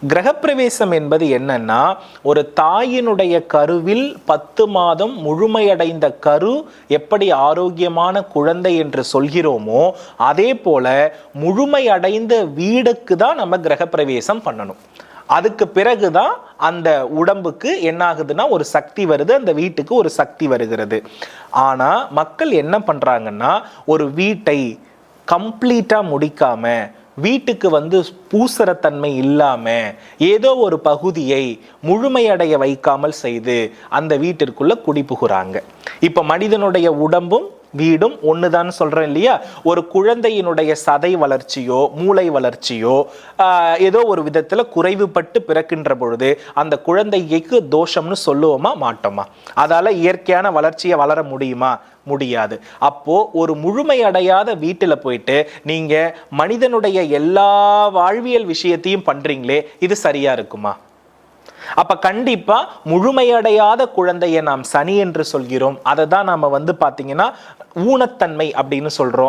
கிரகப்பிரவேசம் என்பது என்னன்னா, ஒரு தாயினுடைய கருவில் 10 மாதம் முழுமையடைந்த கரு எப்படி ஆரோக்கியமான குழந்தை என்று சொல்கிறோமோ, அதே போல முழுமையடைந்த வீடுக்கு தான் நம்ம கிரகப்பிரவேசம் பண்ணணும். அதுக்கு பிறகுதான் அந்த உடம்புக்கு என்ன ஆகுதுன்னா ஒரு சக்தி வருது, அந்த வீட்டுக்கு ஒரு சக்தி வருகிறது. ஆனா மக்கள் என்ன பண்றாங்கன்னா, ஒரு வீட்டை கம்ப்ளீட்டா முடிக்காம, வீட்டுக்கு பூசரத்தன்மை இல்லாம ஏதோ ஒரு பகுதியை முழுமையடைய வைக்காமல் செய்து அந்த வீட்டிற்குள்ள குடிபுகுறாங்க. இப்ப மனிதனுடைய உடம்பும் வீடும் ஒண்ணுதான் சொல்றேன் இல்லையா? ஒரு குழந்தையினுடைய சதை வளர்ச்சியோ மூளை வளர்ச்சியோ ஏதோ ஒரு விதத்துல குறைவுபட்டு பிறக்கின்ற பொழுது அந்த குழந்தைக்கு தோஷம்னு சொல்லுவோமா மாட்டோமா? அதால இயற்கையான வளர்ச்சியை வளர முடியுமா? முடியாது. அப்போ ஒரு முழுமையடையாத வீட்டுல போயிட்டு நீங்க மனிதனுடைய எல்லா வாழ்வியல் விஷயத்தையும் பண்றீங்களே, இது சரியா இருக்குமா? அப்ப கண்டிப்பா முழுமையடையாத குழந்தையை நாம் சனி என்று சொல்கிறோம். அதை தான் நாம பாத்தீங்கன்னா ஊனத்தன்மை அப்படின்னு சொல்றோம்.